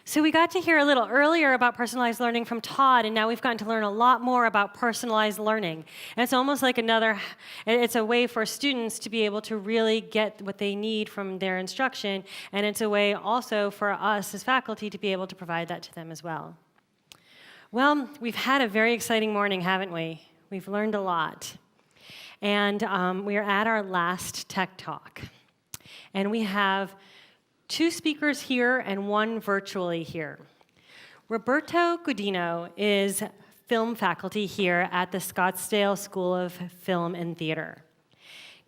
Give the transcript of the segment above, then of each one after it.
So we got to hear a little earlier about personalized learning from Todd, and now we've gotten to learn a lot more about personalized learning. And it's almost like it's a way for students to be able to really get what they need from their instruction, and it's a way also for us as faculty to be able to provide that to them as well. Well, we've had a very exciting morning, haven't we? We've learned a lot. And we are at our last Tech Talk. And we have 2 speakers here and 1 virtually here. Roberto Gudino is film faculty here at the Scottsdale School of Film and Theater.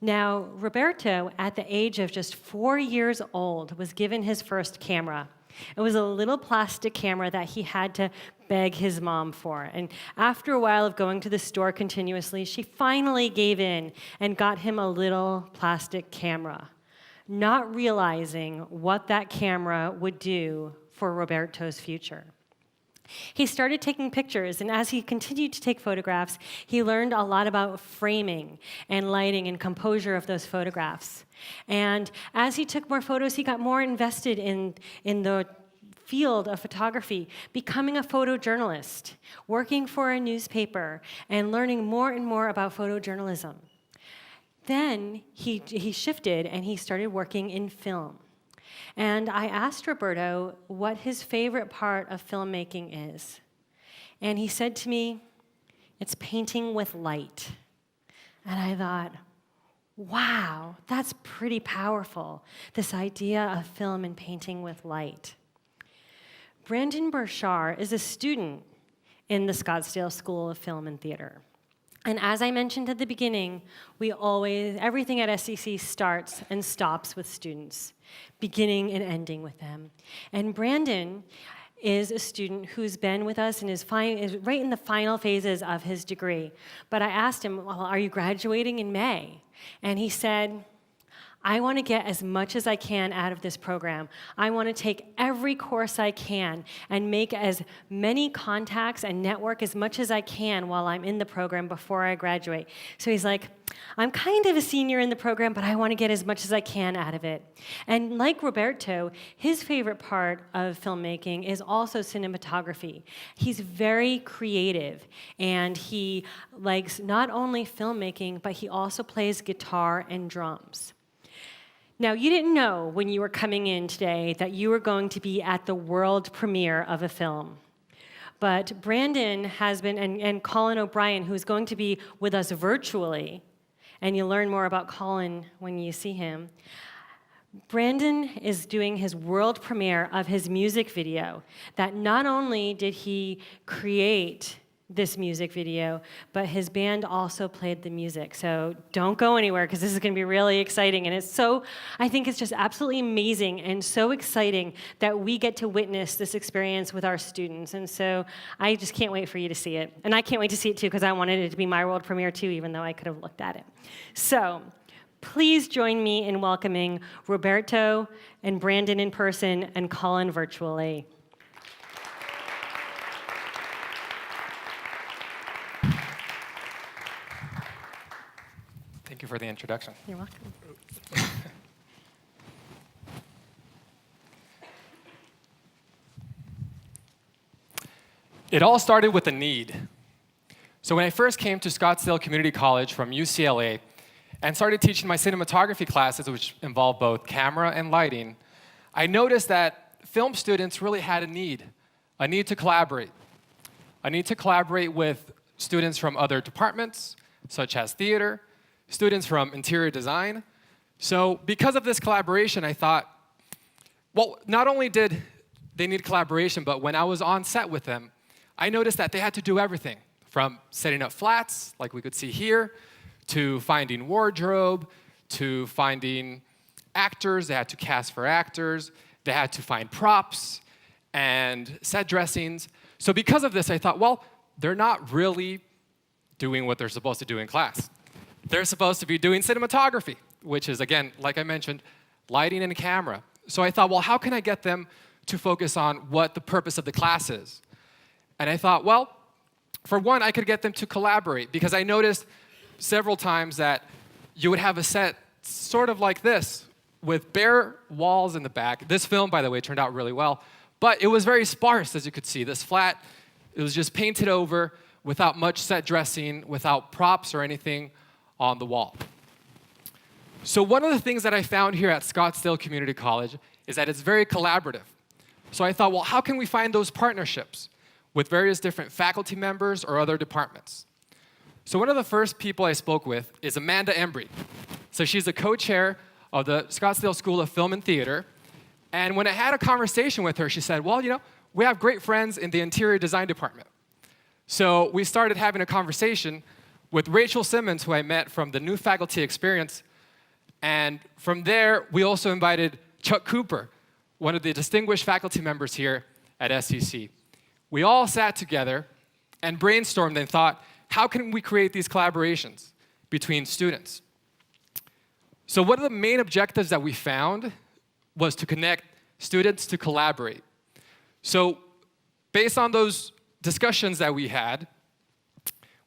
Now, Roberto, at the age of just 4 years old, was given his first camera. It was a little plastic camera that he had to beg his mom for. And after a while of going to the store continuously, she finally gave in and got him a little plastic camera, not realizing what that camera would do for Roberto's future. He started taking pictures, and as he continued to take photographs, he learned a lot about framing and lighting and composure of those photographs. And as he took more photos, he got more invested in the field of photography, becoming a photojournalist, working for a newspaper, and learning more and more about photojournalism. Then he shifted and he started working in film. And I asked Roberto what his favorite part of filmmaking is. And he said to me, "It's painting with light." And I thought, wow, that's pretty powerful, this idea of film and painting with light. Brandon Burchard is a student in the Scottsdale School of Film and Theater. And as I mentioned at the beginning, everything at SCC starts and stops with students, beginning and ending with them. And Brandon is a student who's been with us and is right in the final phases of his degree. But I asked him, well, are you graduating in May? And he said, I want to get as much as I can out of this program. I want to take every course I can and make as many contacts and network as much as I can while I'm in the program before I graduate. So he's like, I'm kind of a senior in the program, but I want to get as much as I can out of it. And like Roberto, his favorite part of filmmaking is also cinematography. He's very creative, and he likes not only filmmaking, but he also plays guitar and drums. Now, you didn't know when you were coming in today that you were going to be at the world premiere of a film. But Brandon has been, and Colin O'Brien, who's going to be with us virtually, and you'll learn more about Colin when you see him. Brandon is doing his world premiere of his music video that not only did he create this music video, but his band also played the music. So don't go anywhere, because this is going to be really exciting. And I think it's just absolutely amazing and so exciting that we get to witness this experience with our students. And so I just can't wait for you to see it. And I can't wait to see it too, because I wanted it to be my world premiere too, even though I could have looked at it. So please join me in welcoming Roberto and Brandon in person and Colin virtually. Thank you for the introduction. You're welcome. It all started with a need. So when I first came to Scottsdale Community College from UCLA and started teaching my cinematography classes, which involve both camera and lighting, I noticed that film students really had a need to collaborate. A need to collaborate with students from other departments, such as theater, students from interior design. So because of this collaboration, I thought, well, not only did they need collaboration, but when I was on set with them, I noticed that they had to do everything, from setting up flats, like we could see here, to finding wardrobe, to finding actors. They had to cast for actors. They had to find props and set dressings. So because of this, I thought, well, they're not really doing what they're supposed to do in class. They're supposed to be doing cinematography, which is, again, like I mentioned, lighting and camera. So I thought, well, how can I get them to focus on what the purpose of the class is? And I thought, well, for one, I could get them to collaborate, because I noticed several times that you would have a set sort of like this, with bare walls in the back. This film, by the way, turned out really well, But it was very sparse, as you could see. This flat, it was just painted over without much set dressing, without props or anything on the wall. So one of the things that I found here at Scottsdale Community College is that it's very collaborative. So I thought, well, how can we find those partnerships with various different faculty members or other departments? So one of the first people I spoke with is Amanda Embry. So she's the co-chair of the Scottsdale School of Film and Theater. And when I had a conversation with her, she said, well, we have great friends in the interior design department. So we started having a conversation with Rachel Simmons, who I met from the new faculty experience. And from there, we also invited Chuck Cooper, one of the distinguished faculty members here at SCC. We all sat together and brainstormed and thought, how can we create these collaborations between students? So one of the main objectives that we found was to connect students to collaborate. So based on those discussions that we had,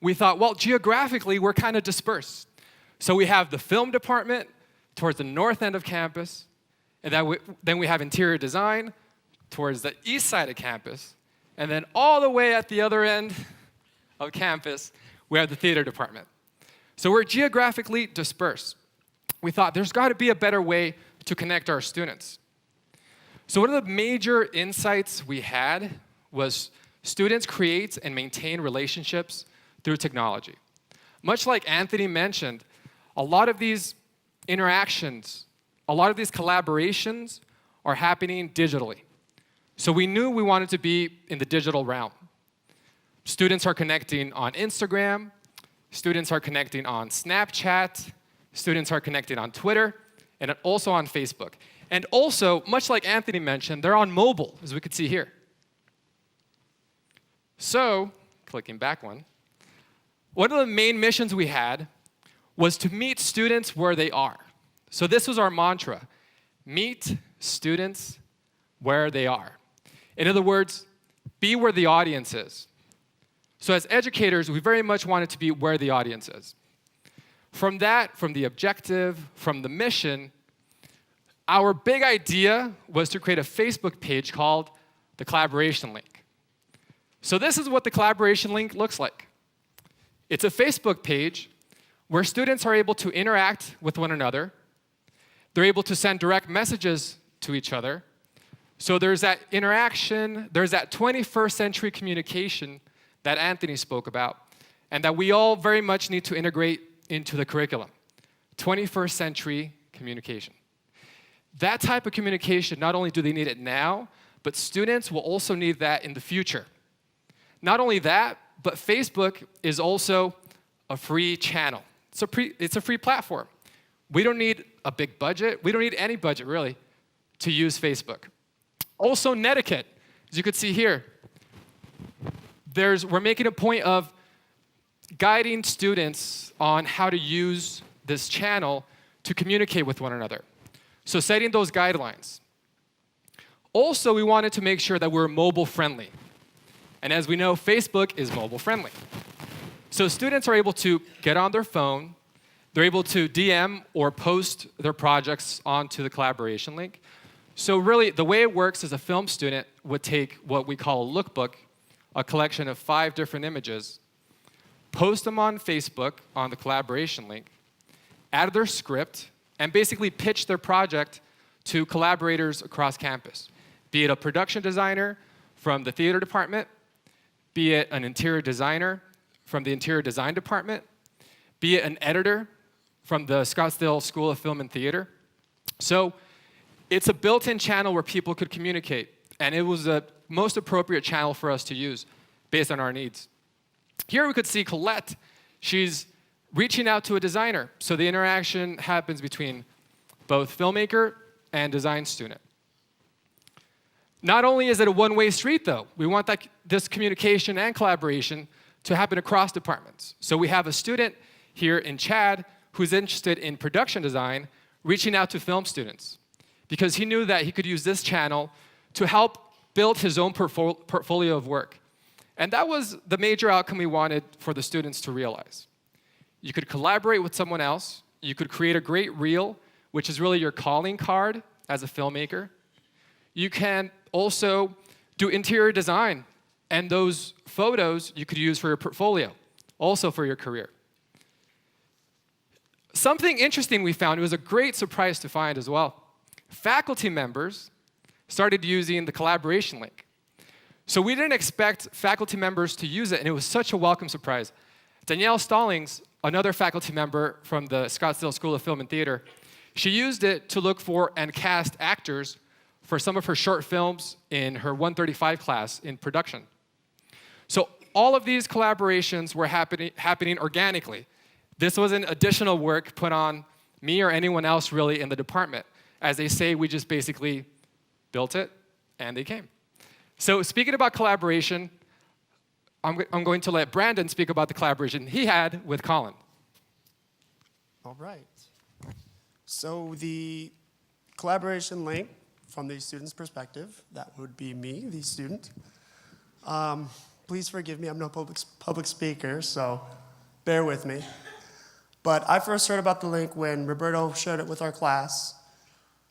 we thought, well, geographically, we're kind of dispersed. So we have the film department towards the north end of campus, and then we have interior design towards the east side of campus, and then all the way at the other end of campus, we have the theater department. So we're geographically dispersed. We thought there's got to be a better way to connect our students. So one of the major insights we had was students create and maintain relationships through technology. Much like Anthony mentioned, a lot of these interactions, a lot of these collaborations are happening digitally. So we knew we wanted to be in the digital realm. Students are connecting on Instagram, students are connecting on Snapchat, students are connecting on Twitter, and also on Facebook. And also, much like Anthony mentioned, they're on mobile, as we could see here. So, clicking back one of the main missions we had was to meet students where they are. So this was our mantra: meet students where they are. In other words, be where the audience is. So as educators, we very much wanted to be where the audience is. From that, from the objective, from the mission, our big idea was to create a Facebook page called the Collaboration Link. So this is what the Collaboration Link looks like. It's a Facebook page where students are able to interact with one another. They're able to send direct messages to each other. So there's that interaction, there's that 21st century communication that Anthony spoke about, and that we all very much need to integrate into the curriculum. 21st century communication. That type of communication, not only do they need it now, but students will also need that in the future. Not only that, but Facebook is also a free channel. It's a free platform. We don't need a big budget. We don't need any budget, really, to use Facebook. Also, netiquette, as you can see here. We're making a point of guiding students on how to use this channel to communicate with one another. So setting those guidelines. Also, we wanted to make sure that we're mobile friendly. And as we know, Facebook is mobile friendly. So students are able to get on their phone, they're able to DM or post their projects onto the collaboration link. So really, the way it works is a film student would take what we call a lookbook, a collection of 5 different images, post them on Facebook on the collaboration link, add their script, and basically pitch their project to collaborators across campus, be it a production designer from the theater department, be it an interior designer from the interior design department, be it an editor from the Scottsdale School of Film and Theater. So it's a built-in channel where people could communicate, and it was the most appropriate channel for us to use based on our needs. Here we could see Colette. She's reaching out to a designer, so the interaction happens between both filmmaker and design student. Not only is it a one-way street, though, we want this communication and collaboration to happen across departments. So we have a student here in Chad who's interested in production design reaching out to film students because he knew that he could use this channel to help build his own portfolio of work. And that was the major outcome we wanted for the students to realize. You could collaborate with someone else. You could create a great reel, which is really your calling card as a filmmaker. You can also do interior design, and those photos you could use for your portfolio, also for your career. Something interesting we found, it was a great surprise to find as well. Faculty members started using the collaboration link. So we didn't expect faculty members to use it, and it was such a welcome surprise. Danielle Stallings, another faculty member from the Scottsdale School of Film and Theater, she used it to look for and cast actors for some of her short films in her 135 class in production. So all of these collaborations were happening organically. This wasn't additional work put on me or anyone else really in the department. As they say, we just basically built it, and they came. So speaking about collaboration, I'm going to let Brandon speak about the collaboration he had with Collin. All right. So the collaboration link from the student's perspective, that would be me, the student. Please forgive me, I'm no public speaker, so bear with me. But I first heard about the link when Roberto shared it with our class.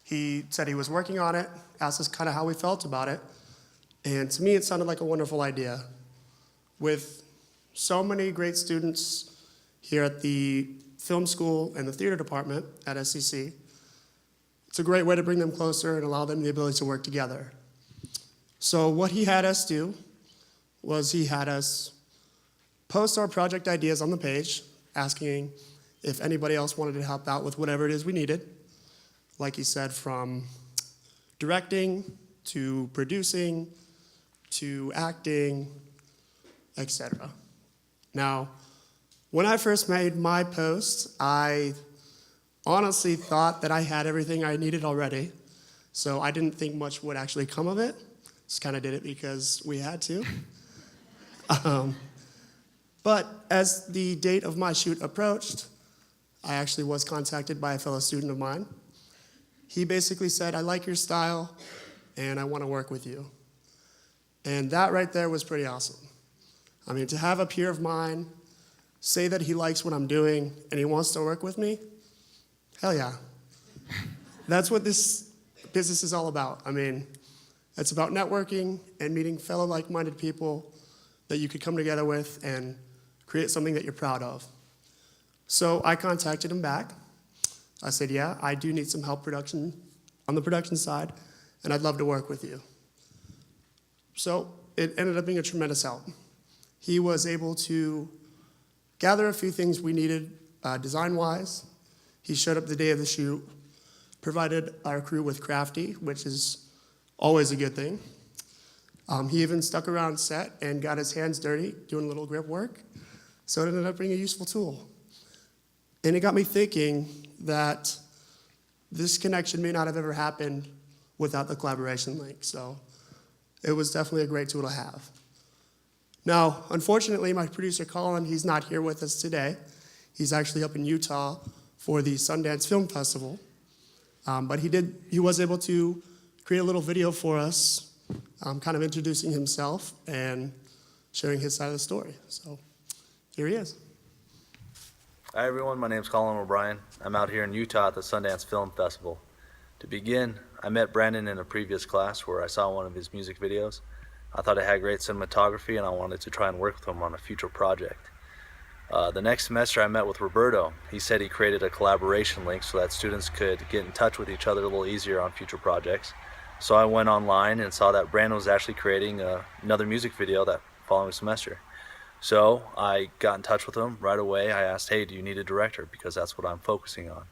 He said he was working on it, asked us kind of how we felt about it, and to me it sounded like a wonderful idea. With so many great students here at the film school and the theater department at SCC, it's a great way to bring them closer and allow them the ability to work together. So what he had us do was he had us post our project ideas on the page, asking if anybody else wanted to help out with whatever it is we needed. Like he said, from directing to producing to acting, etc. Now, when I first made my post, I honestly thought that I had everything I needed already, so I didn't think much would actually come of it. Just kind of did it because we had to. But as the date of my shoot approached, I actually was contacted by a fellow student of mine. He basically said, I like your style, and I want to work with you. And that right there was pretty awesome. I mean, to have a peer of mine say that he likes what I'm doing and he wants to work with me, hell yeah. That's what this business is all about. I mean, it's about networking and meeting fellow like-minded people that you could come together with and create something that you're proud of. So I contacted him back. I said, yeah, I do need some help on the production side, and I'd love to work with you. So it ended up being a tremendous help. He was able to gather a few things we needed design-wise. He showed up the day of the shoot, provided our crew with crafty, which is always a good thing. He even stuck around set and got his hands dirty doing a little grip work, so it ended up being a useful tool. And it got me thinking that this connection may not have ever happened without the collaboration link, so it was definitely a great tool to have. Now, unfortunately, my producer, Collin, he's not here with us today. He's actually up in Utah for the Sundance Film Festival. But he was able to create a little video for us, kind of introducing himself and sharing his side of the story. So here he is. Hi everyone, my name is Colin O'Brien. I'm out here in Utah at the Sundance Film Festival. To begin, I met Brandon in a previous class where I saw one of his music videos. I thought it had great cinematography and I wanted to try and work with him on a future project. The next semester I met with Roberto. He said he created a collaboration link so that students could get in touch with each other a little easier on future projects. So I went online and saw that Brandon was actually creating another music video that following semester. So I got in touch with him right away. I asked, hey, do you need a director? Because that's what I'm focusing on.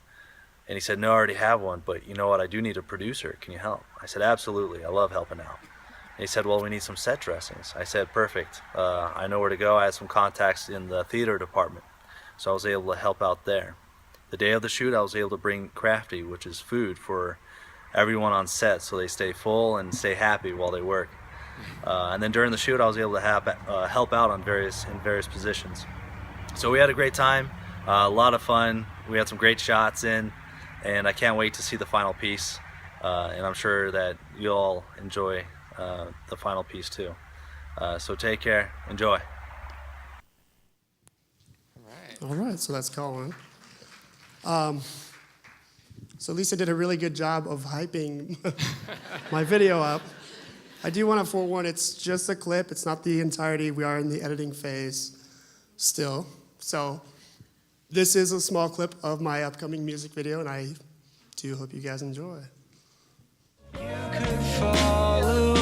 And he said, no, I already have one, but you know what, I do need a producer. Can you help? I said, absolutely, I love helping out. And he said, well, we need some set dressings. I said, perfect. I know where to go. I had some contacts in the theater department, so I was able to help out there. The day of the shoot, I was able to bring crafty, which is food for everyone on set so they stay full and stay happy while they work. And then during the shoot, I was able to help out in various positions. So we had a great time, a lot of fun. We had some great shots in, and I can't wait to see the final piece. And I'm sure that you'll all enjoy the final piece too. So take care, enjoy. All right, so that's Colin. So Lisa did a really good job of hyping my video up. I do want to forewarn, it's just a clip. It's not the entirety. We are in the editing phase still. So this is a small clip of my upcoming music video, and I do hope you guys enjoy. You could fall away.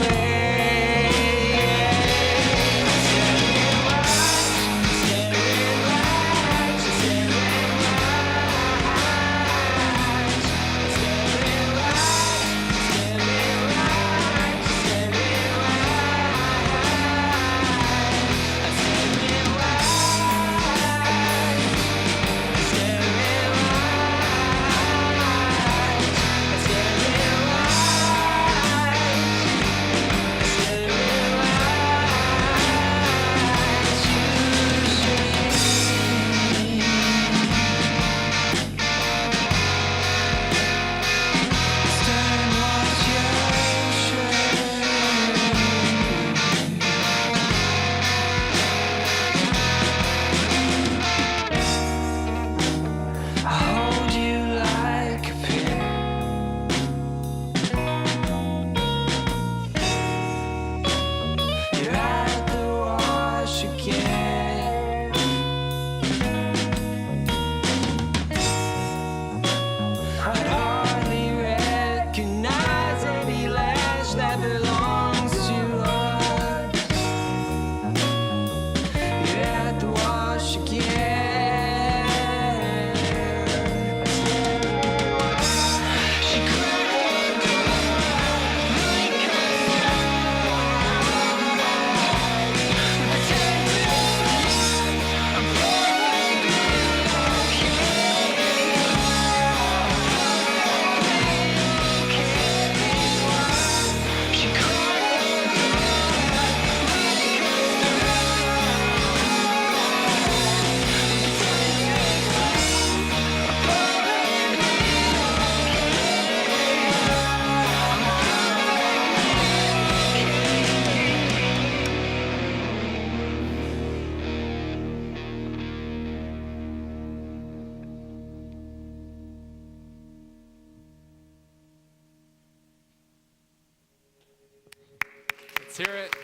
Let's hear it.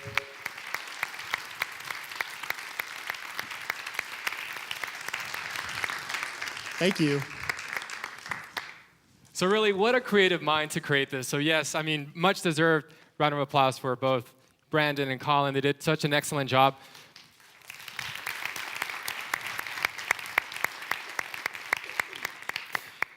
Thank you. So really, what a creative mind to create this. So yes, I mean, much deserved round of applause for both Brandon and Collin. They did such an excellent job.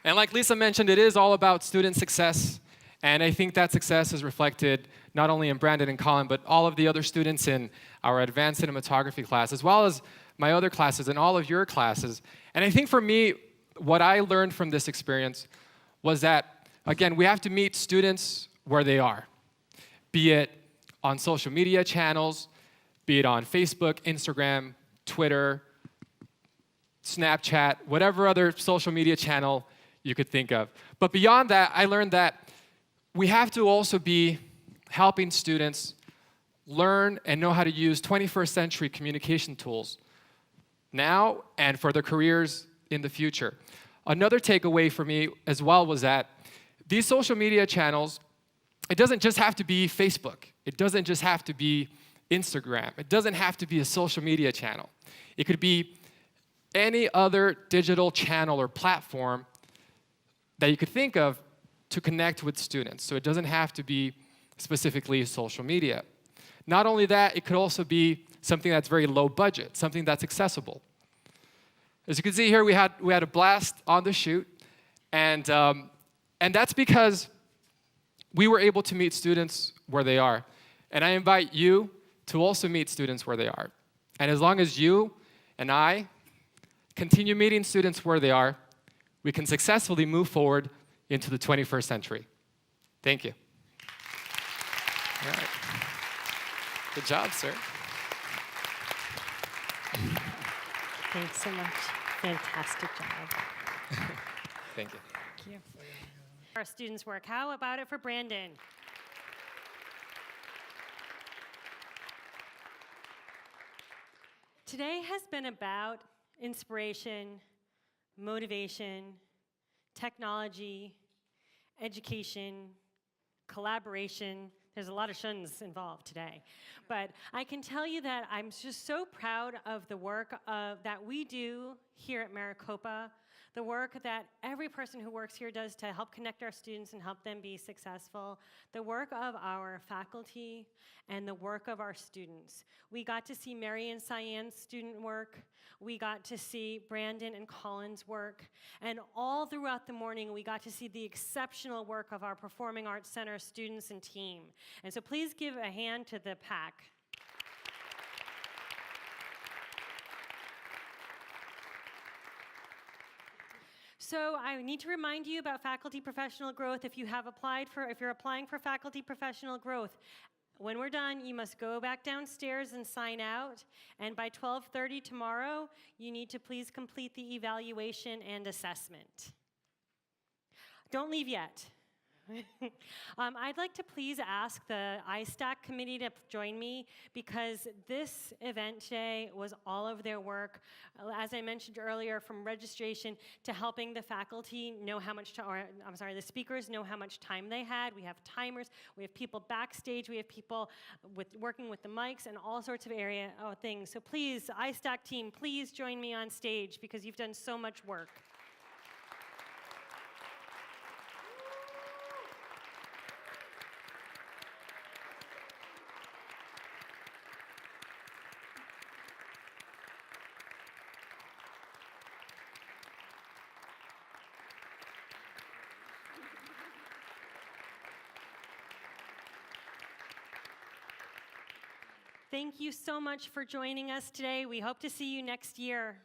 And like Lisa mentioned, it is all about student success. And I think that success is reflected not only in Brandon and Collin, but all of the other students in our advanced cinematography class, as well as my other classes and all of your classes. And I think for me, what I learned from this experience was that, again, we have to meet students where they are, be it on social media channels, be it on Facebook, Instagram, Twitter, Snapchat, whatever other social media channel you could think of. But beyond that, I learned that we have to also be helping students learn and know how to use 21st century communication tools now and for their careers in the future. Another takeaway for me as well was that these social media channels, it doesn't just have to be Facebook. It doesn't just have to be Instagram. It doesn't have to be a social media channel. It could be any other digital channel or platform that you could think of to connect with students. So it doesn't have to be specifically social media. Not only that, it could also be something that's very low budget, something that's accessible. As you can see here, we had a blast on the shoot, and that's because we were able to meet students where they are. And I invite you to also meet students where they are. And as long as you and I continue meeting students where they are, we can successfully move forward into the 21st century. Thank you. All right. Good job, sir. Thanks so much. Fantastic job. Thank you. Thank you. Our students' work. How about it for Brandon? Today has been about inspiration, motivation, technology, education, collaboration. There's a lot of shuns involved today. But I can tell you that I'm just so proud of the work that we do here at Maricopa, the work that every person who works here does to help connect our students and help them be successful, the work of our faculty, and the work of our students. We got to see Mary and Cyan's student work. We got to see Brandon and Colin's work. And all throughout the morning, we got to see the exceptional work of our Performing Arts Center students and team. And so please give a hand to the pack. So I need to remind you about faculty professional growth. If you're applying for faculty professional growth, when we're done, you must go back downstairs and sign out. And by 12:30 tomorrow, you need to please complete the evaluation and assessment. Don't leave yet. I'd like to please ask the ISTAC committee to join me because this event today was all of their work, as I mentioned earlier, from registration to helping the faculty know how much, the speakers know how much time they had. We have timers, we have people backstage, we have people working with the mics and all sorts of things. So please, ISTAC team, please join me on stage because you've done so much work. Thank you so much for joining us today. We hope to see you next year.